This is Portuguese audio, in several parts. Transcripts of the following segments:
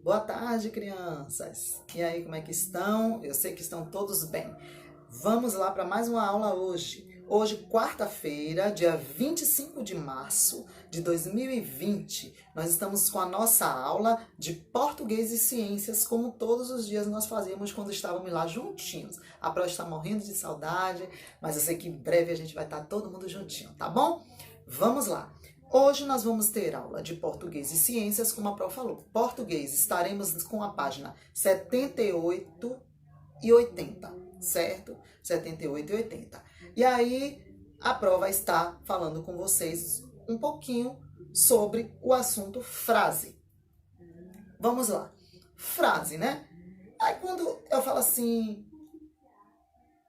Boa tarde, crianças. E aí, como é que estão? Eu sei que estão todos bem. Vamos lá para mais uma aula hoje. Hoje, quarta-feira, dia 25 de março de 2020, nós estamos com a nossa aula de português e ciências, como todos os dias nós fazíamos quando estávamos lá juntinhos. A Pro está morrendo de saudade, mas eu sei que em breve a gente vai estar todo mundo juntinho, tá bom? Vamos lá. Hoje nós vamos ter aula de português e ciências, como a Pro falou. Português, estaremos com a página 78 e 80, certo? 78 e 80. E aí, a Pro vai estar falando com vocês um pouquinho sobre o assunto frase. Vamos lá. Frase, né? Aí quando eu falo assim,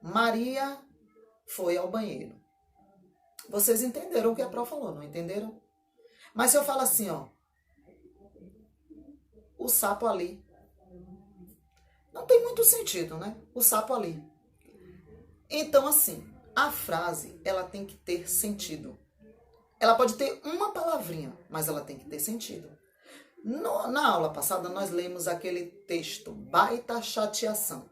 Maria foi ao banheiro. Vocês entenderam o que a Pro falou, não entenderam? Mas se eu falo assim, ó, o sapo ali. Não tem muito sentido, né? O sapo ali. Então, assim, a frase, ela tem que ter sentido. Ela pode ter uma palavrinha, mas ela tem que ter sentido. Na aula passada, nós lemos aquele texto, baita chateação.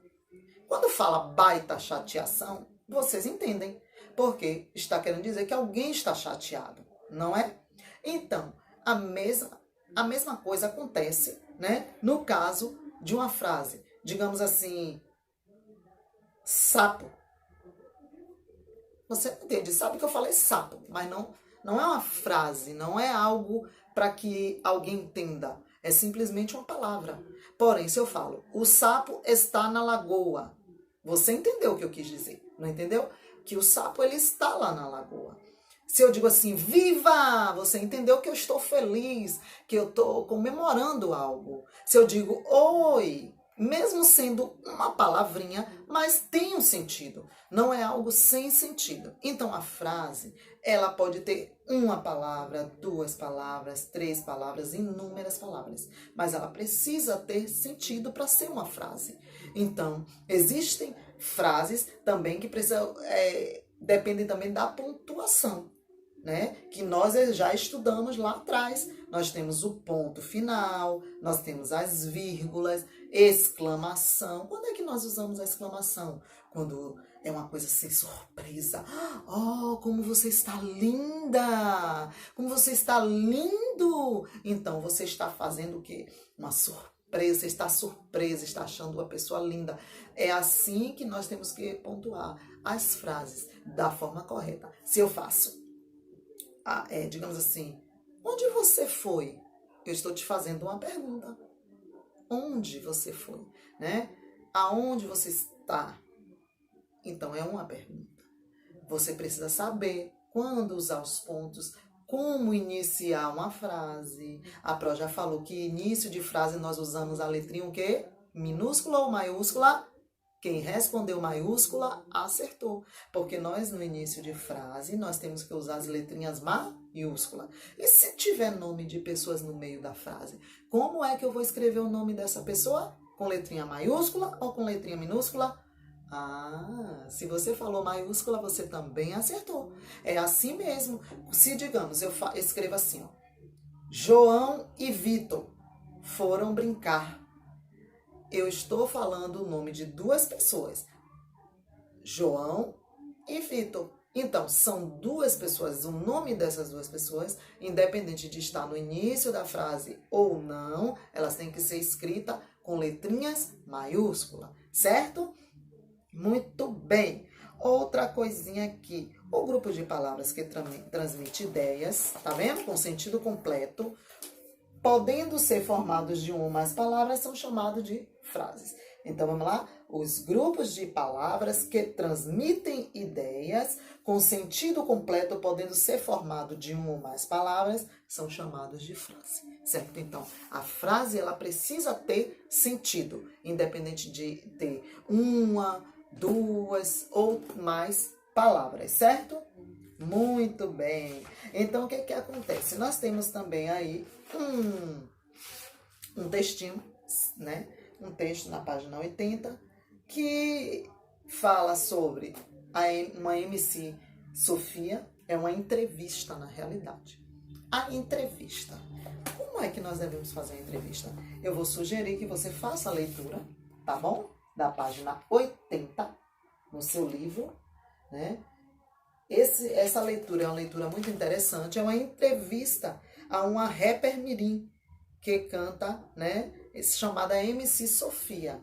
Quando fala baita chateação, vocês entendem. Porque está querendo dizer que alguém está chateado, não é? Então, a mesma coisa acontece, né? No caso de uma frase. Digamos assim, sapo. Você entende? Sabe que eu falei sapo, mas não é uma frase, não é algo para que alguém entenda. É simplesmente uma palavra. Porém, se eu falo, o sapo está na lagoa, você entendeu o que eu quis dizer, não entendeu? Que o sapo, ele está lá na lagoa. Se eu digo assim, viva! Você entendeu que eu estou feliz, que eu estou comemorando algo. Se eu digo oi, mesmo sendo uma palavrinha, mas tem um sentido. Não é algo sem sentido. Então, a frase, ela pode ter uma palavra, duas palavras, três palavras, inúmeras palavras. Mas ela precisa ter sentido para ser uma frase. Então, existem frases também que precisam, dependem também da pontuação, né? Que nós já estudamos lá atrás. Nós temos o ponto final, nós temos as vírgulas, exclamação. Quando é que nós usamos a exclamação? Quando é uma coisa sem surpresa. Oh, como você está linda! Como você está lindo! Então, você está fazendo o quê? Uma surpresa. Você está surpresa, está achando uma pessoa linda. É assim que nós temos que pontuar as frases da forma correta. Se eu faço, digamos assim, onde você foi? Eu estou te fazendo uma pergunta. Onde você foi? Né? Aonde você está? Então, é uma pergunta. Você precisa saber quando usar os pontos, como iniciar uma frase. A Pro já falou que início de frase nós usamos a letrinha o quê? Minúscula ou maiúscula? Quem respondeu maiúscula, acertou. Porque nós, no início de frase, nós temos que usar as letrinhas maiúsculas. E se tiver nome de pessoas no meio da frase? Como é que eu vou escrever o nome dessa pessoa? Com letrinha maiúscula ou com letrinha minúscula? Se você falou maiúscula, você também acertou. É assim mesmo. Se, digamos, eu escrevo assim, ó, João e Vitor foram brincar. Eu estou falando o nome de duas pessoas, João e Vitor. Então, são duas pessoas, o nome dessas duas pessoas, independente de estar no início da frase ou não, elas têm que ser escritas com letrinhas maiúsculas, certo? Muito bem. Outra coisinha aqui. O grupo de palavras que transmite ideias, tá vendo? Com sentido completo, podendo ser formados de uma ou mais palavras, são chamados de frases. Então, vamos lá? Os grupos de palavras que transmitem ideias com sentido completo, podendo ser formado de uma ou mais palavras, são chamados de frase, certo? Então, a frase, ela precisa ter sentido, independente de ter uma, duas ou mais palavras, certo? Muito bem. Então, o que acontece? Nós temos também aí um textinho, né? Um texto na página 80 que fala sobre uma MC Sofia. É uma entrevista, na realidade. A entrevista. Como é que nós devemos fazer a entrevista? Eu vou sugerir que você faça a leitura, tá bom? Da página 80 no seu livro, né? Essa leitura é uma leitura muito interessante, é uma entrevista a uma rapper mirim que canta, né? Chamada MC Sofia.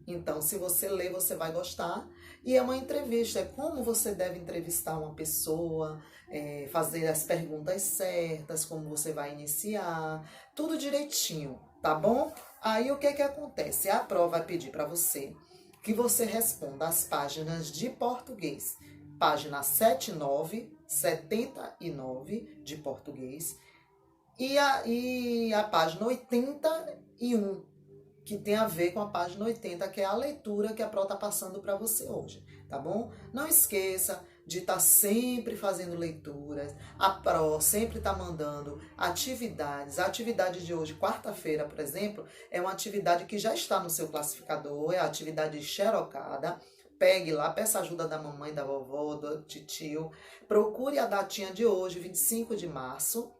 Então, se você ler, você vai gostar. E é uma entrevista, é como você deve entrevistar uma pessoa, fazer as perguntas certas, como você vai iniciar, tudo direitinho, tá bom? Aí o que que acontece? A prova vai pedir para você que você responda as páginas de português, página 79, 79 de português, e a página 81, que tem a ver com a página 80, que é a leitura que a Pro está passando para você hoje, tá bom? Não esqueça de estar sempre fazendo leituras. A Pro sempre está mandando atividades. A atividade de hoje, quarta-feira, por exemplo, é uma atividade que já está no seu classificador, é a atividade xerocada. Pegue lá, peça ajuda da mamãe, da vovó, do titio. Procure a datinha de hoje, 25 de março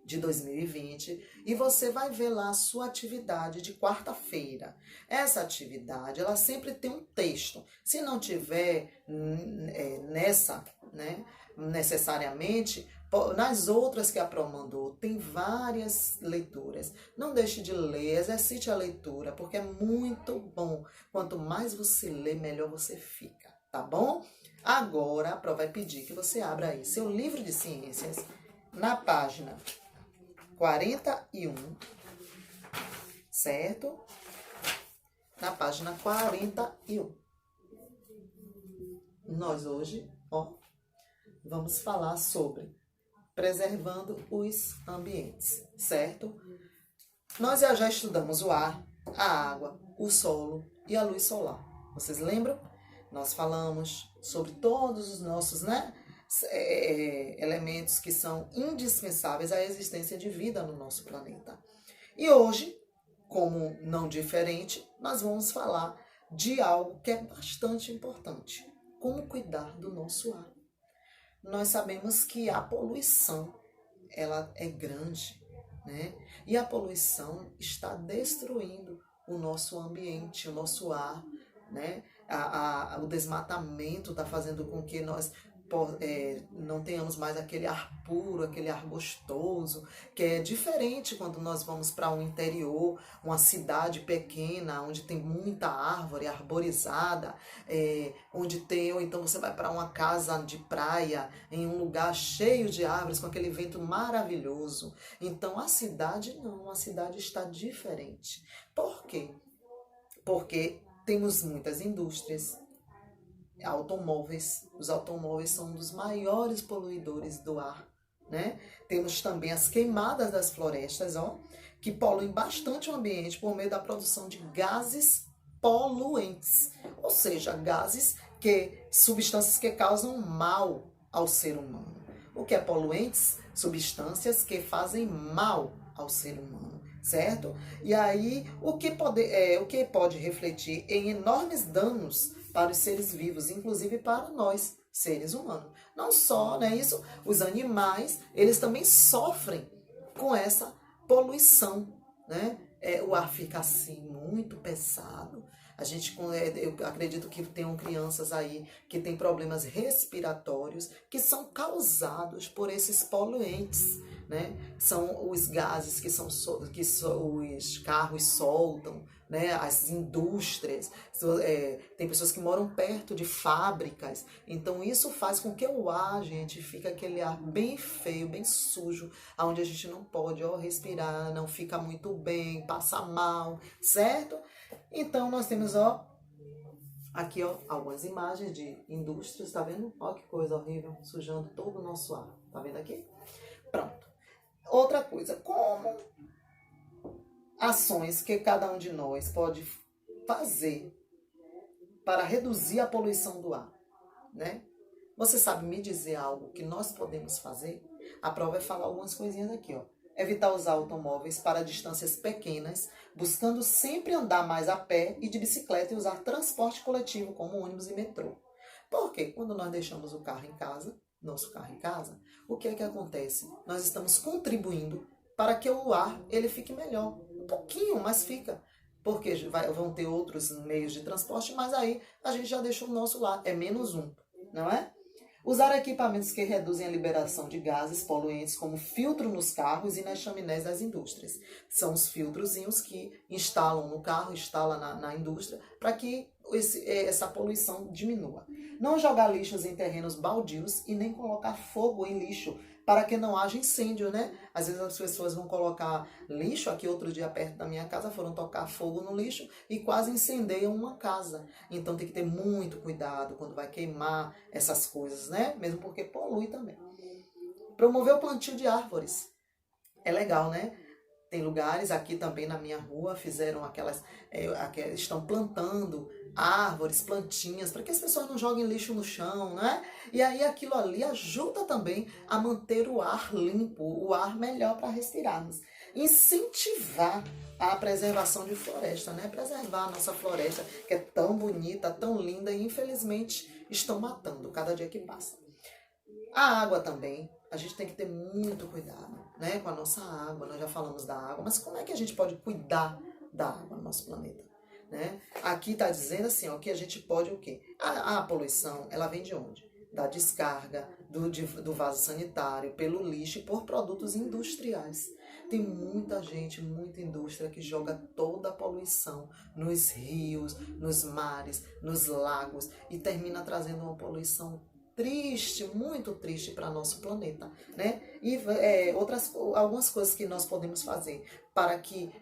de 2020, e você vai ver lá a sua atividade de quarta-feira. Essa atividade, ela sempre tem um texto. Se não tiver nessa, né, necessariamente, nas outras que a Pro mandou, tem várias leituras. Não deixe de ler, exercite a leitura, porque é muito bom. Quanto mais você lê, melhor você fica, tá bom? Agora, a Pro vai pedir que você abra aí seu livro de ciências na página 41, certo? Na página 41. Nós hoje, vamos falar sobre preservando os ambientes, certo? Nós já estudamos o ar, a água, o solo e a luz solar. Vocês lembram? Nós falamos sobre todos os nossos, elementos que são indispensáveis à existência de vida no nosso planeta. E hoje, como não diferente, nós vamos falar de algo que é bastante importante: como cuidar do nosso ar. Nós sabemos que a poluição, ela é grande, né? E a poluição está destruindo o nosso ambiente, o nosso ar, né? O desmatamento está fazendo com que nós não tenhamos mais aquele ar puro, aquele ar gostoso, que é diferente quando nós vamos para um interior, uma cidade pequena, onde tem muita árvore arborizada, ou então você vai para uma casa de praia, em um lugar cheio de árvores, com aquele vento maravilhoso. Então a cidade não, a cidade está diferente. Por quê? Porque temos muitas indústrias, automóveis. Os automóveis são um dos maiores poluidores do ar, né? Temos também as queimadas das florestas, que poluem bastante o ambiente por meio da produção de gases poluentes, ou seja, substâncias que causam mal ao ser humano. O que é poluentes? Substâncias que fazem mal ao ser humano, certo? E aí, o que pode refletir em enormes danos para os seres vivos, inclusive para nós, seres humanos. Não só, isso, os animais, eles também sofrem com essa poluição, né? O ar fica assim muito pesado. Eu acredito que tenham crianças aí que têm problemas respiratórios que são causados por esses poluentes, né? São os gases que os carros soltam, né? As indústrias, tem pessoas que moram perto de fábricas, então isso faz com que o ar, gente, fica aquele ar bem feio, bem sujo, onde a gente não pode respirar, não fica muito bem, passa mal, certo? Então nós temos aqui algumas imagens de indústrias, tá vendo? Ó que coisa horrível, sujando todo o nosso ar, tá vendo aqui? Pronto. Outra coisa, como ações que cada um de nós pode fazer para reduzir a poluição do ar, né? Você sabe me dizer algo que nós podemos fazer? A prova vai falar algumas coisinhas aqui, Evitar usar automóveis para distâncias pequenas, buscando sempre andar mais a pé e de bicicleta e usar transporte coletivo como ônibus e metrô. Porque quando nós deixamos o carro em casa, nosso carro em casa, o que é que acontece? Nós estamos contribuindo para que o ar ele fique melhor. Um pouquinho, mas fica. Porque vão ter outros meios de transporte, mas aí a gente já deixou o nosso lá. É menos um, não é? Usar equipamentos que reduzem a liberação de gases poluentes, como filtro nos carros e nas chaminés das indústrias. São os filtrozinhos que instalam no carro, instalam na indústria, para que essa poluição diminua. Não jogar lixos em terrenos baldios e nem colocar fogo em lixo, para que não haja incêndio, né? Às vezes as pessoas vão colocar lixo, aqui outro dia perto da minha casa, foram tocar fogo no lixo e quase incendeiam uma casa. Então tem que ter muito cuidado quando vai queimar essas coisas, né? Mesmo porque polui também. Promover o plantio de árvores. É legal, né? Tem lugares aqui também na minha rua, fizeram estão plantando árvores, plantinhas, para que as pessoas não joguem lixo no chão, né? E aí aquilo ali ajuda também a manter o ar limpo, o ar melhor para respirarmos. Incentivar a preservação de floresta, né? Preservar a nossa floresta, que é tão bonita, tão linda e infelizmente estão matando cada dia que passa. A água também, a gente tem que ter muito cuidado, né, com a nossa água. Nós já falamos da água, mas como é que a gente pode cuidar da água no nosso planeta? Né? Aqui está dizendo assim, ó, que a gente pode o quê? A poluição, ela vem de onde? Da descarga do vaso sanitário, pelo lixo e por produtos industriais. Tem muita gente, muita indústria que joga toda a poluição nos rios, nos mares, nos lagos e termina trazendo uma poluição triste, muito triste para nosso planeta, né? E algumas coisas que nós podemos fazer para que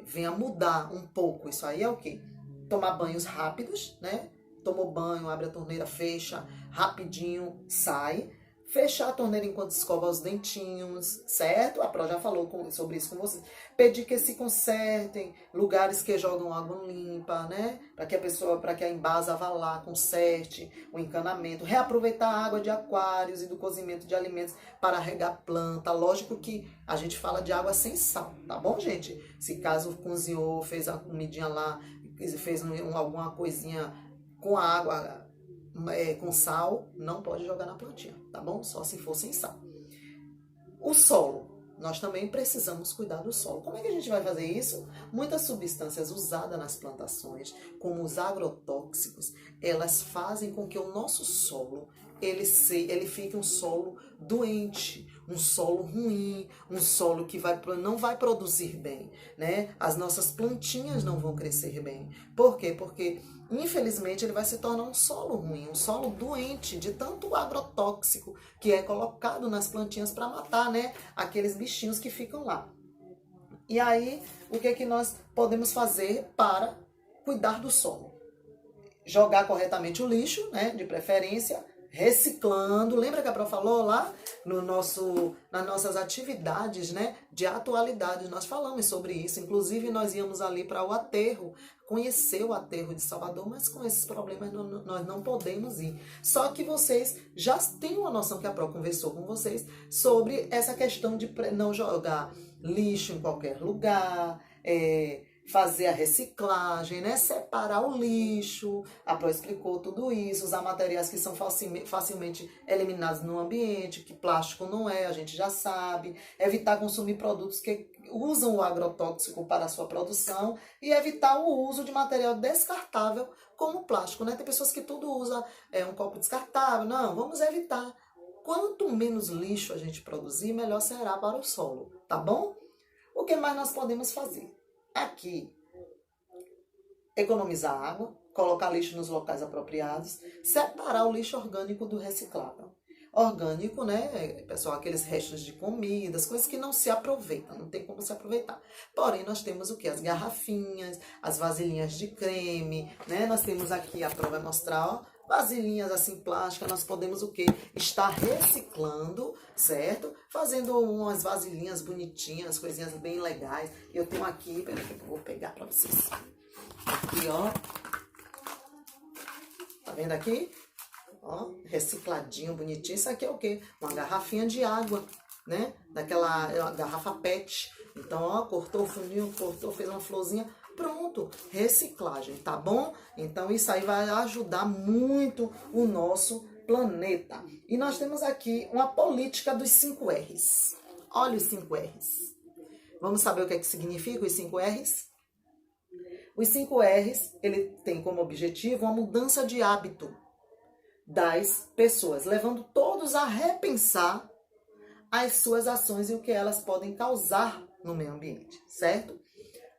venha mudar um pouco isso aí é o quê? Tomar banhos rápidos, né? Tomou banho, abre a torneira, fecha, rapidinho, sai. Fechar a torneira enquanto escova os dentinhos, certo? A Pro já falou sobre isso com vocês. Pedir que se consertem lugares que jogam água limpa, né? Para que a embasa vá lá, conserte o encanamento. Reaproveitar a água de aquários e do cozimento de alimentos para regar planta. Lógico que a gente fala de água sem sal, tá bom, gente? Se caso cozinhou, fez a comidinha lá, fez alguma coisinha com a água com sal, não pode jogar na plantinha, tá bom? Só se for sem sal. O solo, nós também precisamos cuidar do solo. Como é que a gente vai fazer isso? Muitas substâncias usadas nas plantações, como os agrotóxicos, elas fazem com que o nosso solo ele fique um solo doente, um solo ruim, um solo que não vai produzir bem, né? As nossas plantinhas não vão crescer bem. Por quê? Porque infelizmente ele vai se tornar um solo ruim, um solo doente de tanto agrotóxico que é colocado nas plantinhas para matar, né, aqueles bichinhos que ficam lá. E aí, o que é que nós podemos fazer para cuidar do solo? Jogar corretamente o lixo, né, de preferência, reciclando. Lembra que a Pro falou lá nas nossas atividades, né, de atualidade? Nós falamos sobre isso. Inclusive, nós íamos ali para o aterro, conhecer o aterro de Salvador, mas com esses problemas nós não podemos ir. Só que vocês já têm uma noção que a Pro conversou com vocês sobre essa questão de não jogar lixo em qualquer lugar, fazer a reciclagem, né? Separar o lixo. A Pro explicou tudo isso, usar materiais que são facilmente eliminados no ambiente, que plástico não é, a gente já sabe. Evitar consumir produtos que usam o agrotóxico para a sua produção e evitar o uso de material descartável como plástico, né? Tem pessoas que tudo usa um copo descartável. Não, vamos evitar. Quanto menos lixo a gente produzir, melhor será para o solo, tá bom? O que mais nós podemos fazer? Aqui, economizar água, colocar lixo nos locais apropriados, separar o lixo orgânico do reciclável. Orgânico, né, pessoal, aqueles restos de comidas, coisas que não se aproveitam, não tem como se aproveitar. Porém, nós temos o quê? As garrafinhas, as vasilhinhas de creme, né? Nós temos aqui, a Pro vai mostrar, ó, vasilhinhas assim plásticas, nós podemos o quê? Estar reciclando, certo? Fazendo umas vasilhinhas bonitinhas, coisinhas bem legais. Eu tenho aqui, peraí que eu vou pegar para vocês. Aqui, ó. Tá vendo aqui? Ó, recicladinho, bonitinho. Isso aqui é o quê? Uma garrafinha de água, né? Daquela garrafa PET. Então, ó, cortou o fundinho, cortou, fez uma florzinha. Pronto, reciclagem, tá bom? Então, isso aí vai ajudar muito o nosso planeta. E nós temos aqui uma política dos 5 R's. Olha os 5 R's. Vamos saber o que é que significa os 5 R's? Os 5 R's, ele tem como objetivo uma mudança de hábito das pessoas, levando todos a repensar as suas ações e o que elas podem causar no meio ambiente, certo?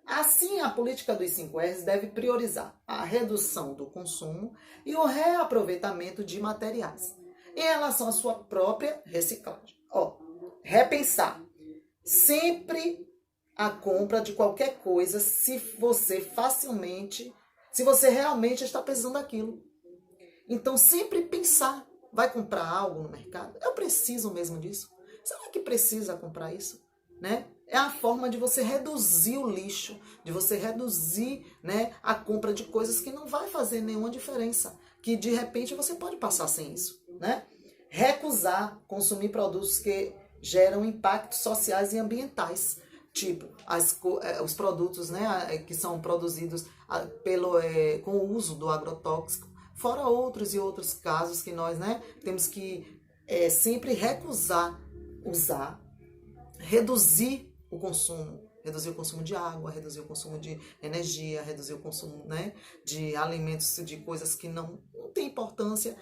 Assim, a política dos 5 R's deve priorizar a redução do consumo e o reaproveitamento de materiais em relação à sua própria reciclagem. Repensar sempre a compra de qualquer coisa se você realmente está precisando daquilo. Então, sempre pensar, vai comprar algo no mercado? Eu preciso mesmo disso? Será que precisa comprar isso? Né? É a forma de você reduzir o lixo, de você reduzir, né, a compra de coisas que não vai fazer nenhuma diferença, que de repente você pode passar sem isso, né? Recusar consumir produtos que geram impactos sociais e ambientais, tipo os produtos, né, que são produzidos com o uso do agrotóxico, fora outros e outros casos que nós, né, temos que sempre recusar usar, reduzir o consumo de água, reduzir o consumo de energia, reduzir o consumo, né, de alimentos, de coisas que não tem importância,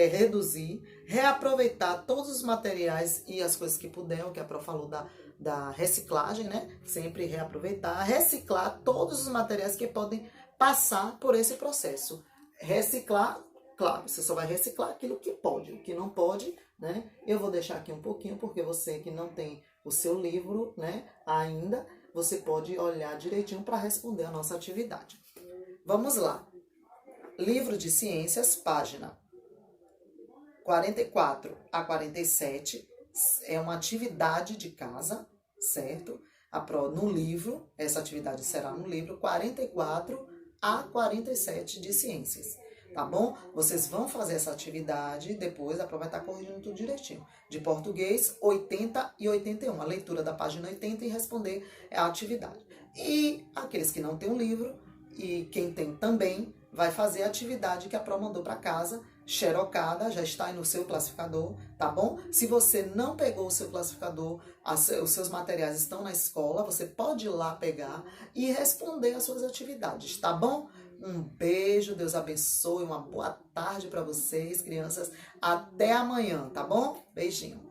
reduzir, reaproveitar todos os materiais e as coisas que puder, o que a Pro falou da reciclagem, né, sempre reaproveitar, reciclar todos os materiais que podem passar por esse processo. Reciclar, claro, você só vai reciclar aquilo que pode, o que não pode, né? Eu vou deixar aqui um pouquinho, porque você que não tem o seu livro, né, ainda, você pode olhar direitinho para responder a nossa atividade. Vamos lá. Livro de Ciências, página 44 a 47, é uma atividade de casa, certo? No livro, essa atividade será no livro 44 a 47 de Ciências. Tá bom? Vocês vão fazer essa atividade, depois a prova vai estar corrigindo tudo direitinho. De português, 80 e 81. A leitura da página 80 e responder a atividade. E aqueles que não têm o livro, e quem tem também, vai fazer a atividade que a prova mandou para casa, xerocada, já está aí no seu classificador, tá bom? Se você não pegou o seu classificador, os seus materiais estão na escola, você pode ir lá pegar e responder as suas atividades, tá bom? Um beijo, Deus abençoe, uma boa tarde para vocês, crianças. Até amanhã, tá bom? Beijinho.